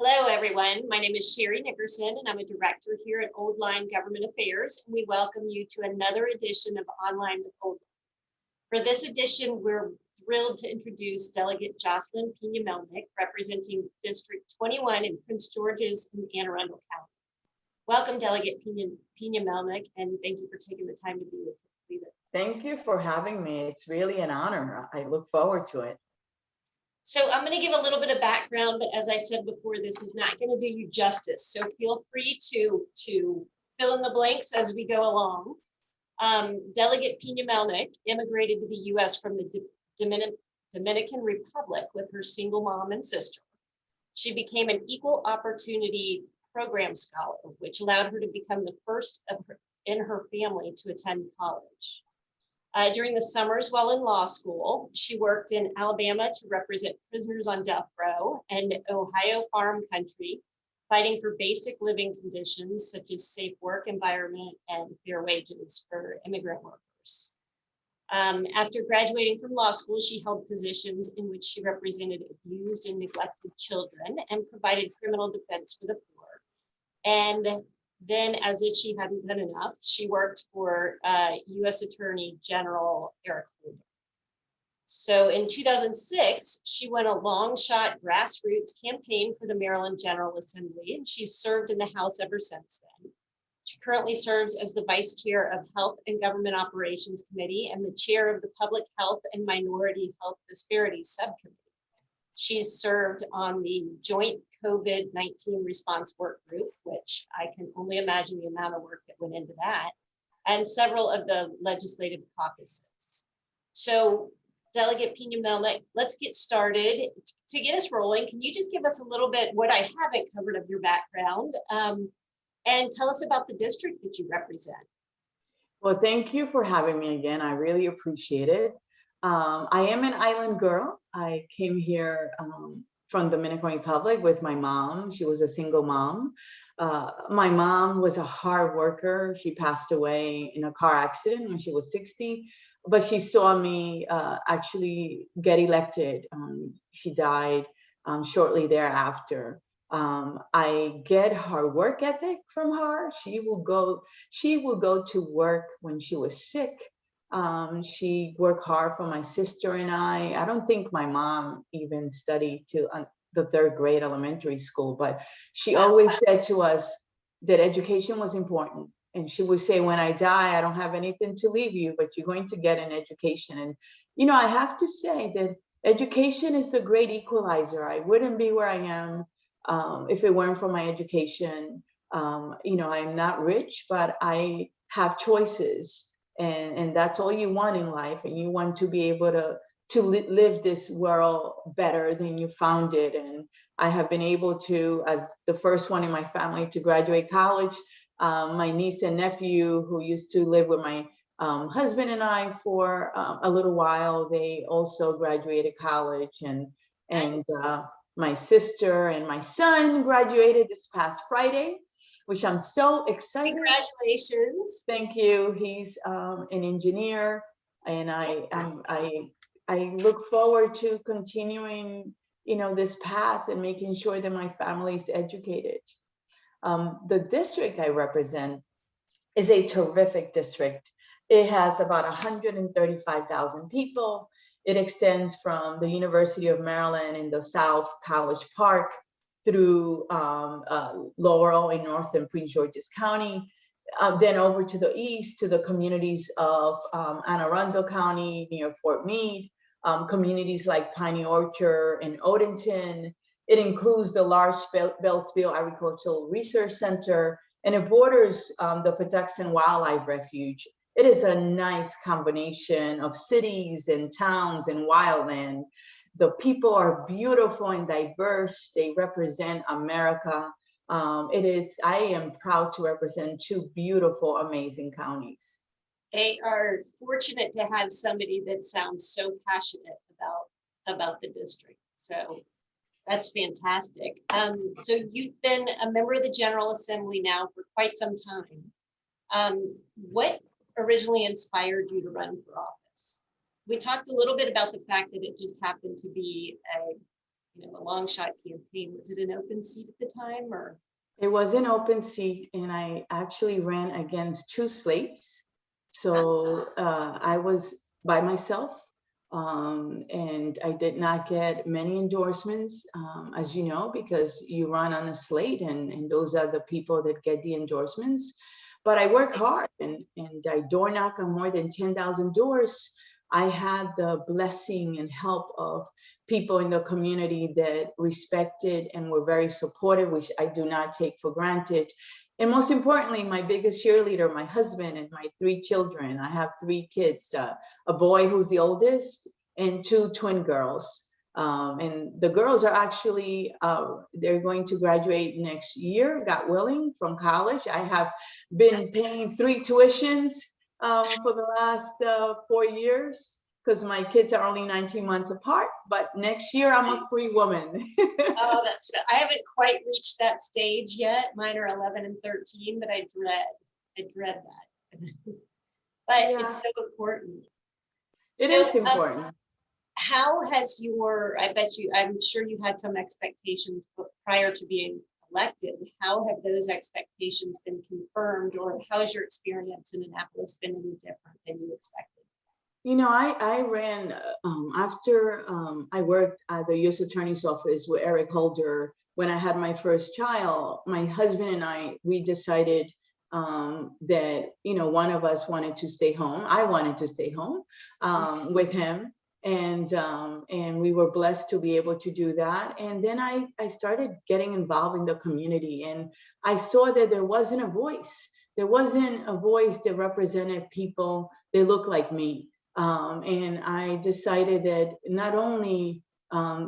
Hello, everyone. My name is Sherry Nickerson, and I'm a director here at Old Line Government Affairs, and we welcome you to another edition of Online with Old Line. For this edition, we're thrilled to introduce Delegate Joseline Pena-Melnyk, representing District 21 in Prince George's and Anne Arundel County. Welcome, Delegate Pena-Melnyk, and thank you for taking the time to be with me. Thank you for having me. It's really an honor. I look forward to it. So I'm going to give a little bit of background, but as I said before, this is not going to do you justice. So feel free to fill in the blanks as we go along. Delegate Pena-Melnyk immigrated to the U.S. from the Dominican Republic with her single mom and sister. She became an equal opportunity program scholar, which allowed her to become the first in her family to attend college. During the summers while in law school, she worked in Alabama to represent prisoners on death row and Ohio farm country, fighting for basic living conditions such as safe work environment and fair wages for immigrant workers. After graduating from law school, she held positions in which she represented abused and neglected children and provided criminal defense for the poor. And then, as if she hadn't done enough, she worked for U.S. Attorney General Eric Holder. So in 2006, she won a long shot grassroots campaign for the Maryland General Assembly, and she's served in the House ever since then. She currently serves as the Vice Chair of Health and Government Operations Committee and the Chair of the Public Health and Minority Health Disparities Subcommittee. She's served on the Joint COVID-19 Response Work Group, which I can only imagine the amount of work that went into that, and several of the legislative caucuses. So, Delegate Pena-Melnyk, let's get started. To get us rolling, can you just give us a little bit what I haven't covered of your background, and tell us about the district that you represent? Well, thank you for having me again. I really appreciate it. I am an island girl. I came here from the Dominican Republic with my mom. She was a single mom. My mom was a hard worker. She passed away in a car accident when she was 60, but she saw me actually get elected. She died shortly thereafter. I get her work ethic from her. She will go to work when she was sick. She worked hard for my sister and I. I don't think my mom even studied till the third grade elementary school, but she always said to us that education was important. And she would say, when I die, I don't have anything to leave you, but you're going to get an education. And, you know, I have to say that education is the great equalizer. I wouldn't be where I am if it weren't for my education. You know, I'm not rich, but I have choices. And that's all you want in life. And you want to be able to live this world better than you found it. And I have been able to, as the first one in my family to graduate college, my niece and nephew who used to live with my husband and I for a little while, they also graduated college. And my sister and my son graduated this past Friday, which I'm so excited. Congratulations. Thank you. He's an engineer, and I look forward to continuing, you know, this path and making sure that my family is educated. The district I represent is a terrific district. It has about 135,000 people. It extends from the University of Maryland in the South College Park through Laurel in North and Prince George's County, then over to the east to the communities of Anne Arundel County near Fort Meade, communities like Piney Orchard and Odenton. It includes the large Beltsville Agricultural Research Center, and it borders the Patuxent Wildlife Refuge. It is a nice combination of cities and towns and wildland. The people are beautiful and diverse. They represent America. I am proud to represent two beautiful, amazing counties. They are fortunate to have somebody that sounds so passionate about the district. So that's fantastic. So you've been a member of the General Assembly now for quite some time. What originally inspired you to run for office? We talked a little bit about the fact that it just happened to be a a long shot campaign. Was it an open seat at the time, or? It was an open seat, and I actually ran against 2 slates. So I was by myself, and I did not get many endorsements, as you know, because you run on a slate, and those are the people that get the endorsements. But I work hard, and I door knock on more than 10,000 doors. I had the blessing and help of people in the community that respected and were very supportive, which I do not take for granted. And most importantly, my biggest cheerleader, my husband, and my 3 children. I have 3 kids, a boy who's the oldest and 2 twin girls. And the girls are actually, they're going to graduate next year, God willing, from college. I have been paying 3 tuitions for the last 4 years, because my kids are only 19 months apart, but next year I'm a free woman. Oh, I haven't quite reached that stage yet. Mine are 11 and 13, but I dread that. But Yeah. It's so important. It is important. How has I'm sure you had some expectations prior to being elected. How have those expectations been confirmed, or how has your experience in Annapolis been any different than you expected? I ran after I worked at the U.S. Attorney's Office with Eric Holder. When I had my first child, my husband and we decided that, one of us wanted to stay home. I wanted to stay home with him. And we were blessed to be able to do that. And then I started getting involved in the community, and I saw that there wasn't a voice. There wasn't a voice that represented people that looked like me. And I decided that not only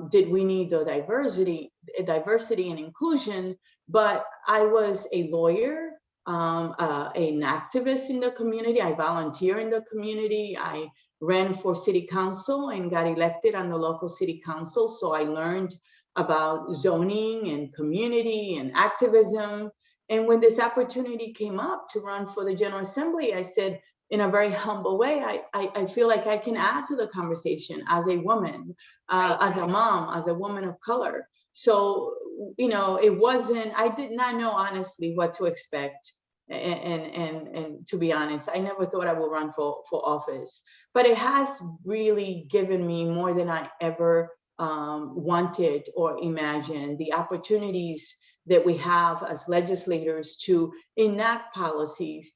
did we need the diversity and inclusion, but I was a lawyer, an activist in the community. I volunteer in the community. I ran for city council and got elected on the local city council. So I learned about zoning and community and activism. And when this opportunity came up to run for the General Assembly, I said, in a very humble way, I feel like I can add to the conversation as a woman, as a mom, as a woman of color. So, I did not know honestly what to expect. And to be honest, I never thought I would run for office, but it has really given me more than I ever wanted or imagined. The opportunities that we have as legislators to enact policies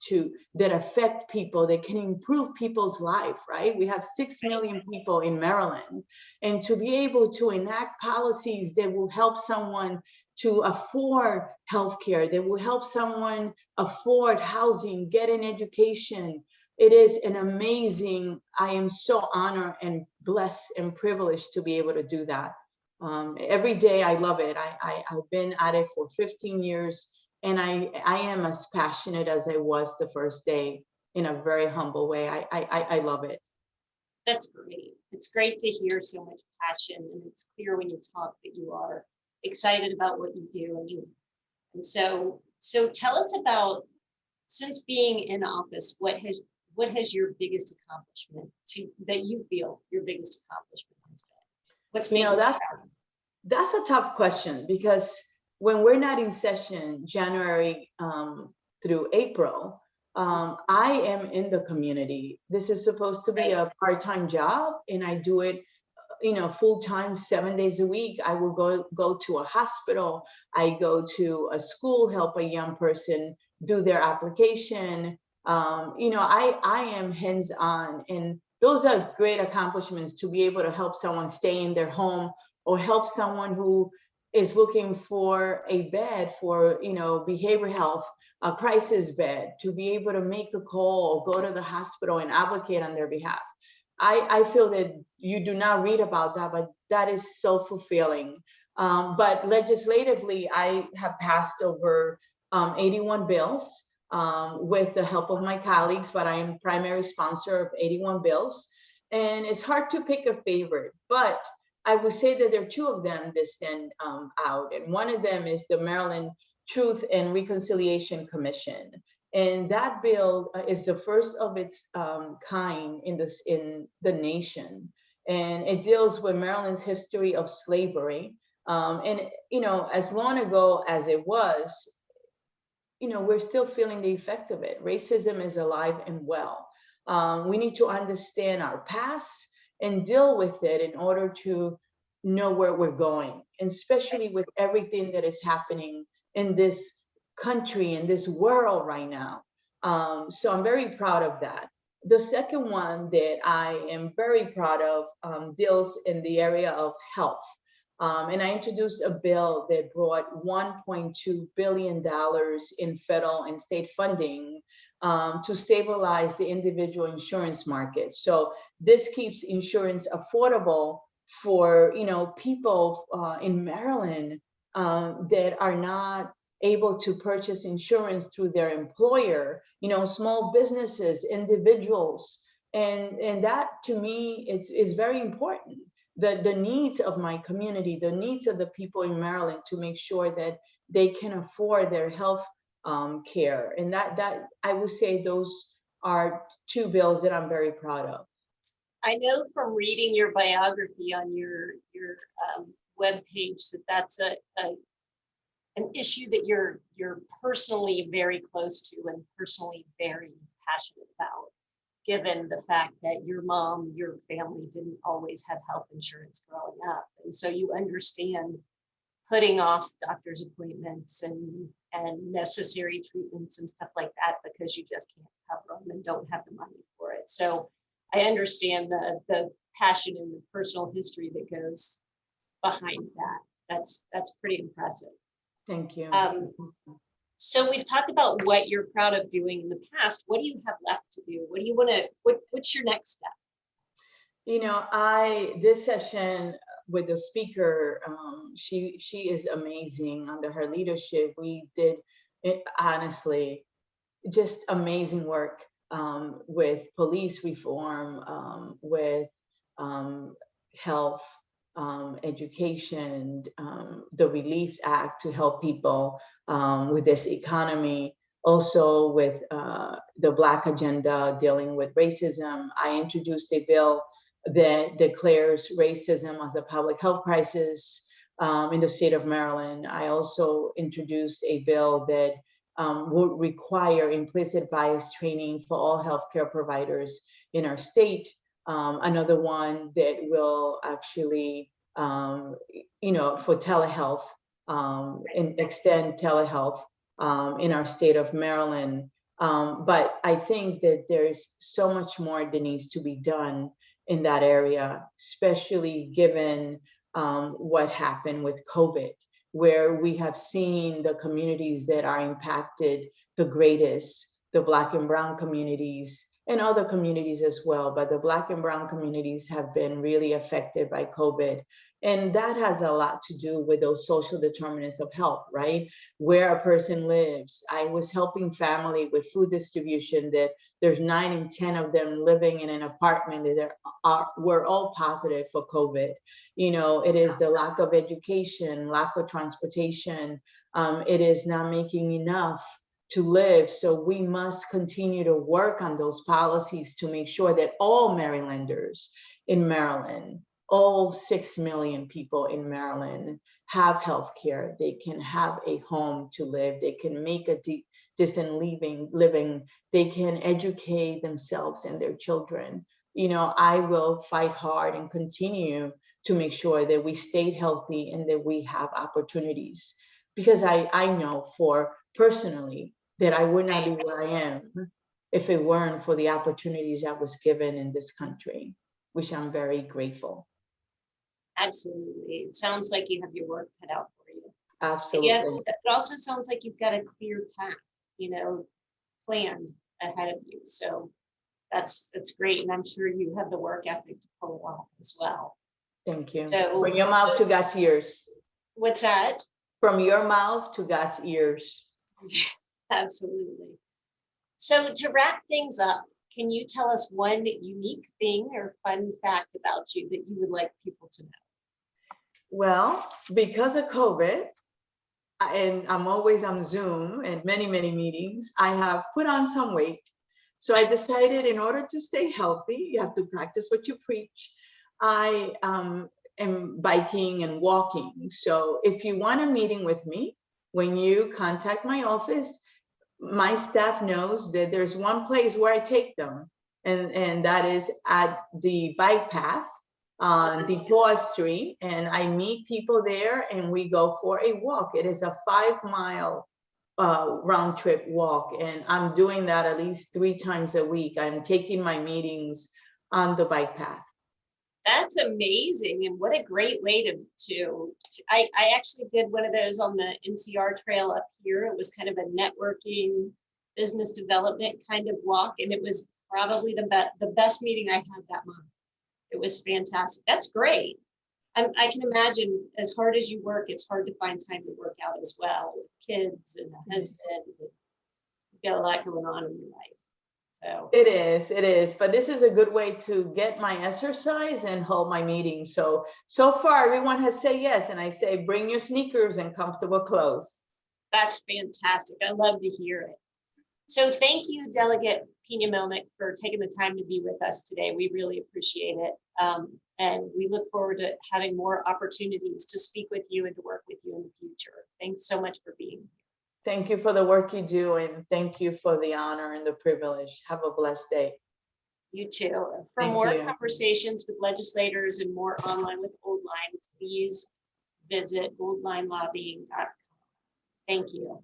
that affect people, that can improve people's life, right? We have 6 million people in Maryland, and to be able to enact policies that will help someone to afford healthcare, that will help someone afford housing, get an education. It is an amazing, I am so honored and blessed and privileged to be able to do that. Every day I love it. I've been at it for 15 years, and I am as passionate as I was the first day, in a very humble way. I love it. That's great. It's great to hear so much passion, and it's clear when you talk that you are excited about what you do. And so tell us about, since being in office, what has your biggest accomplishment that you feel your biggest accomplishment has been? What's made you that's a tough question, because when we're not in session January through April, I am in the community. This is supposed to be a part-time job, and I do it full-time 7 days a week. I will go to a hospital. I go to a school, help a young person do their application. I am hands-on, and those are great accomplishments, to be able to help someone stay in their home, or help someone who is looking for a bed for, behavioral health, a crisis bed, to be able to make a call or go to the hospital and advocate on their behalf. I feel that you do not read about that, but that is so fulfilling. But legislatively, I have passed over 81 bills with the help of my colleagues, but I am primary sponsor of 81 bills. And it's hard to pick a favorite, but I would say that there are 2 of them that stand out. And one of them is the Maryland Truth and Reconciliation Commission. And that bill is the first of its kind in the nation. And it deals with Maryland's history of slavery. And, as long ago as it was, we're still feeling the effect of it. Racism is alive and well. We need to understand our past and deal with it in order to know where we're going, and especially with everything that is happening in this country, in this world right now. So I'm very proud of that. The second one that I am very proud of deals in the area of health. And I introduced a bill that brought $1.2 billion in federal and state funding to stabilize the individual insurance market. So this keeps insurance affordable for people in Maryland that are not able to purchase insurance through their employer, small businesses, individuals. And that to me is very important. The needs of my community, the needs of the people in Maryland, to make sure that they can afford their health care. And that I would say those are two bills that I'm very proud of. I know from reading your biography on your webpage that that's an issue that you're personally very close to and personally very passionate about, given the fact that your mom, your family didn't always have health insurance growing up. And so you understand putting off doctor's appointments and necessary treatments and stuff like that because you just can't cover them and don't have the money for it. So I understand the passion and the personal history that goes behind that. That's pretty impressive. Thank you. So we've talked about what you're proud of doing in the past. What do you have left to do? What do you want to, what's your next step? This session with the speaker, she is amazing. Under her leadership, we did honestly just amazing work with police reform, with health, education, the Relief Act to help people with this economy, also with the Black agenda dealing with racism. I introduced a bill that declares racism as a public health crisis in the state of Maryland. I also introduced a bill that would require implicit bias training for all healthcare providers in our state. Another one that will actually, for telehealth and extend telehealth in our state of Maryland. But I think that there's so much more that needs to be done in that area, especially given what happened with COVID, where we have seen the communities that are impacted the greatest, the Black and Brown communities, and other communities as well. But the Black and Brown communities have been really affected by COVID. And that has a lot to do with those social determinants of health, right? Where a person lives. I was helping family with food distribution that there's 9 and 10 of them living in an apartment that were all positive for COVID. It is the lack of education, lack of transportation. It is not making enough to live. So we must continue to work on those policies to make sure that all Marylanders in Maryland, all 6 million people in Maryland, have health care. They can have a home to live. They can make a decent living. They can educate themselves and their children. I will fight hard and continue to make sure that we stay healthy and that we have opportunities. Because I know personally that I would not be where I am if it weren't for the opportunities I was given in this country, which I'm very grateful. Absolutely. It sounds like you have your work cut out for you. Absolutely. Yeah, it also sounds like you've got a clear path, planned ahead of you. So that's great. And I'm sure you have the work ethic to pull it off as well. Thank you. So, from your mouth to God's ears. What's that? From your mouth to God's ears. Absolutely. So to wrap things up, can you tell us one unique thing or fun fact about you that you would like people to know? Well, because of COVID, and I'm always on Zoom and many, many meetings, I have put on some weight. So I decided in order to stay healthy, you have to practice what you preach. I and biking and walking. So if you want a meeting with me, when you contact my office, my staff knows that there's one place where I take them, and that is at the bike path on Depot Street, and I meet people there and we go for a walk. It is a 5-mile round trip walk, and I'm doing that at least 3 times a week. I'm taking my meetings on the bike path. That's amazing, and what a great way I actually did one of those on the NCR trail up here. It was kind of a networking, business development kind of walk, and it was probably the best meeting I had that month. It was fantastic. That's great. I can imagine, as hard as you work, it's hard to find time to work out as well, with kids and a husband. You got a lot going on in your life. So it is, but this is a good way to get my exercise and hold my meetings. So far everyone has said yes, and I say bring your sneakers and comfortable clothes. That's fantastic. I love to hear it. So thank you, Delegate Pena-Melnyk, for taking the time to be with us today. We really appreciate it. And we look forward to having more opportunities to speak with you and to work with you in the future. Thanks so much for being here. Thank you for the work you do, and thank you for the honor and the privilege. Have a blessed day. You too. For Thank more you. conversations with legislators and more online with Old Line, please visit oldlinelobbying.com. Thank you.